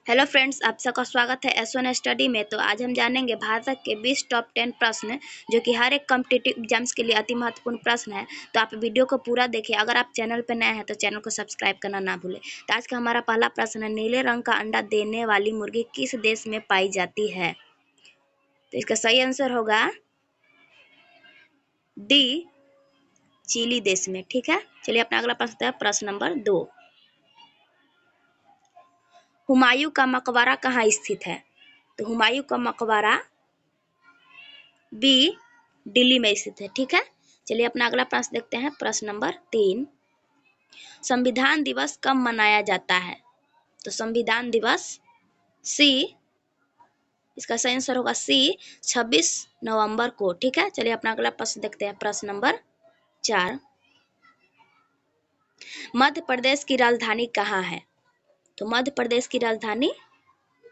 Hello friends, आप सबका स्वागत है S1 स्टडी में। तो आज हम जानेंगे भारत के 20 टॉप 10 प्रश्न जो कि हर एक कॉम्पिटिटिव एग्जाम्स के लिए अति महत्वपूर्ण प्रश्न है। तो आप वीडियो को पूरा देखिए। अगर आप चैनल पर नए हैं तो चैनल को सब्सक्राइब करना ना भूलें। तो आज का हमारा पहला प्रश्न है, नीले रंग का अंडा देने वाली मुर्गी किस देश में पाई जाती है? तो इसका सही आंसर होगा डी, चिली देश में। ठीक है, चलिए अपना अगला प्रश्न है, प्रश्न नंबर 2। हुमायूं का मकबरा कहाँ स्थित है? तो हुमायूं का मकबरा बी, दिल्ली में स्थित है। ठीक है, चलिए अपना अगला प्रश्न देखते हैं, प्रश्न नंबर 3। संविधान दिवस कब मनाया जाता है? तो संविधान दिवस सी, इसका सही आंसर होगा सी, 26 नवंबर को। ठीक है, चलिए अपना अगला प्रश्न देखते हैं, प्रश्न नंबर 4। मध्य प्रदेश की राजधानी कहाँ है? तो मध्य प्रदेश की राजधानी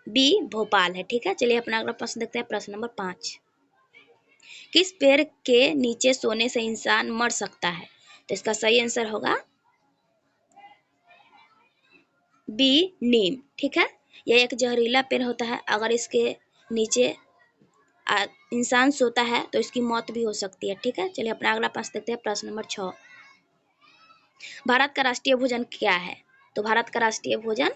बी, भोपाल है। ठीक है, चलिए अपना अगला प्रश्न देखते हैं, प्रश्न नंबर 5। किस पेड़ के नीचे सोने से इंसान मर सकता है? तो इसका सही आंसर होगा बी, नीम। ठीक है, यह एक जहरीला पेड़ होता है। अगर इसके नीचे इंसान सोता है तो इसकी मौत भी हो सकती है। ठीक है, चलिए अपना अगला प्रश्न देखते हैं, प्रश्न नंबर 6। भारत का राष्ट्रीय भोजन क्या है? तो भारत का राष्ट्रीय भोजन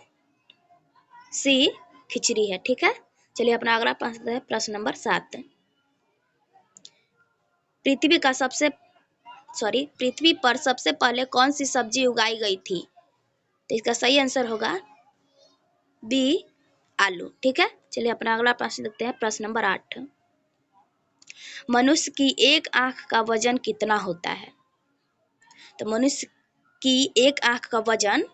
सी, खिचड़ी है। ठीक है, चलिए अपना अगला प्रश्न देखते हैं, प्रश्न नंबर 7। पृथ्वी पर सबसे पहले कौन सी सब्जी उगाई गई थी? तो इसका सही आंसर होगा बी, आलू। ठीक है, चलिए अपना अगला प्रश्न देखते हैं, प्रश्न नंबर 8। मनुष्य की एक आंख का वजन कितना होता है? तो मनुष्य की एक आंख का वजन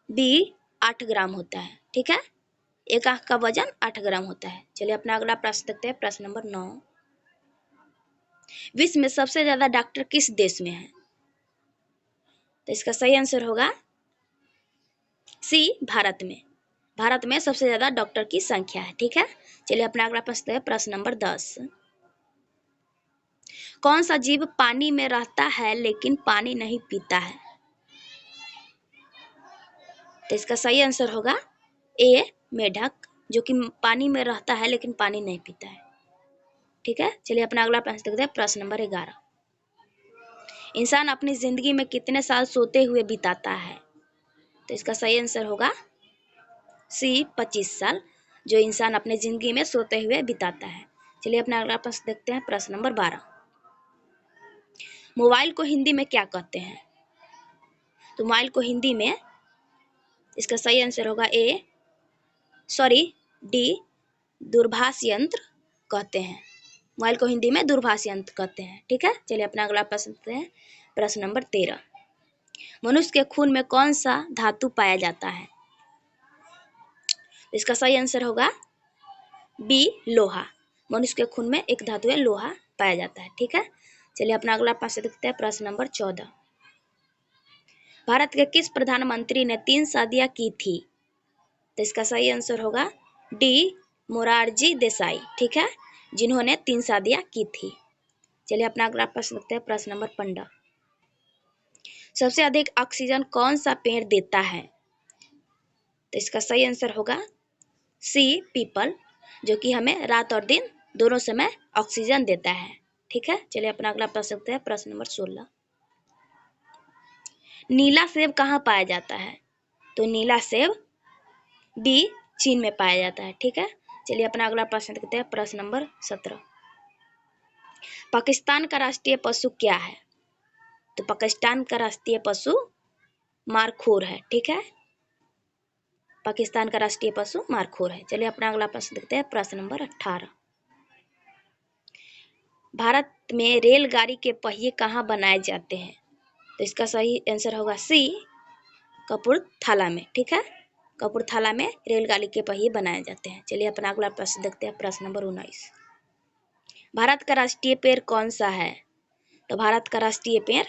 बी, 8 ग्राम होता है। ठीक है, एक आंख का वजन 8 ग्राम होता है। चलिए अपना अगला प्रश्न देखते हैं, प्रश्न नंबर 9। विश्व में सबसे ज्यादा डॉक्टर किस देश में है? तो इसका सही आंसर होगा सी, भारत में। भारत में सबसे ज्यादा डॉक्टर की संख्या है। ठीक है, चलिए अपना अगला प्रश्न है, प्रश्न नंबर 10। कौन सा जीव पानी में रहता है लेकिन पानी नहीं पीता है? तो इसका सही आंसर होगा ए, मेढक, जो कि पानी में रहता है लेकिन पानी नहीं पीता है। ठीक है, चलिए अपना अगला प्रश्न देखते हैं, प्रश्न नंबर 11। इंसान अपनी जिंदगी में कितने साल सोते हुए बिताता है? तो इसका सही आंसर होगा सी, 25 साल, जो इंसान अपने जिंदगी में सोते हुए बिताता है। चलिए अपना अगला प्रश्न देखते हैं, प्रश्न नंबर 12। मोबाइल को हिंदी में क्या कहते हैं? तो मोबाइल को हिंदी में, इसका सही आंसर होगा डी, दूरभाष यंत्र कहते हैं। मोबाइल को हिंदी में दूरभाष यंत्र कहते हैं। ठीक है, चलिए अपना अगला प्रश्न देखते हैं, प्रश्न नंबर 13। मनुष्य के खून में कौन सा धातु पाया जाता है? इसका सही आंसर होगा बी, लोहा। मनुष्य के खून में एक धातु है, लोहा पाया जाता है। ठीक है, चलिए अपना अगला प्रश्न देखते हैं, प्रश्न नंबर 14। भारत के किस प्रधानमंत्री ने 3 शादियां की थी? तो इसका सही आंसर होगा डी, मोरारजी देसाई। ठीक है, जिन्होंने 3 शादियां की थी। चलिए अपना अगला प्रश्न देखते हैं, प्रश्न नंबर 15। सबसे अधिक ऑक्सीजन कौन सा पेड़ देता है? तो इसका सही आंसर होगा सी, पीपल, जो कि हमें रात और दिन दोनों समय ऑक्सीजन देता है। ठीक है, चलिए अपना अगला प्रश्न देखते हैं, प्रश्न नंबर 16। नीला सेब कहाँ पाया जाता है? तो नीला सेब बी, चीन में पाया जाता है। ठीक है, चलिए अपना अगला प्रश्न देखते हैं, प्रश्न नंबर 17। पाकिस्तान का राष्ट्रीय पशु क्या है? तो पाकिस्तान का राष्ट्रीय पशु मारखोर है। ठीक है, पाकिस्तान का राष्ट्रीय पशु मारखोर है। चलिए अपना अगला प्रश्न देखते हैं, प्रश्न नंबर 18। भारत में रेलगाड़ी के पहिए कहाँ बनाए जाते हैं? तो इसका सही आंसर होगा सी, कपूरथला में। ठीक है, कपूरथला में रेलगाड़ी के पहिए बनाए जाते हैं। चलिए अपना अगला प्रश्न देखते हैं, प्रश्न नंबर 19। भारत का राष्ट्रीय पेड़ कौन सा है? तो भारत का राष्ट्रीय पेड़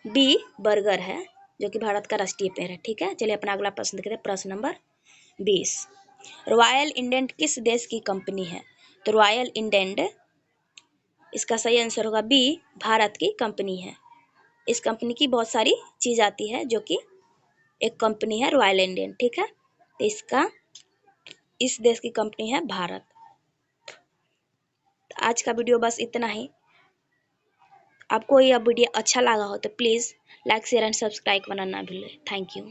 बी, बरगद है, जो कि भारत का राष्ट्रीय पेड़ है। ठीक है, चलिए अपना अगला प्रश्न देखते हैं, प्रश्न नंबर 20। रॉयल इंडेंट किस देश की कंपनी है? तो रॉयल इंडेंट, इसका सही आंसर होगा बी, भारत की कंपनी है। इस कंपनी की बहुत सारी चीज आती है, जो कि एक कंपनी है रॉयल इंडियन। ठीक है, तो इसका इस देश की कंपनी है भारत। तो आज का वीडियो बस इतना ही। आपको यह वीडियो अच्छा लगा हो तो please like share and subscribe करना ना भूलें। Thank you.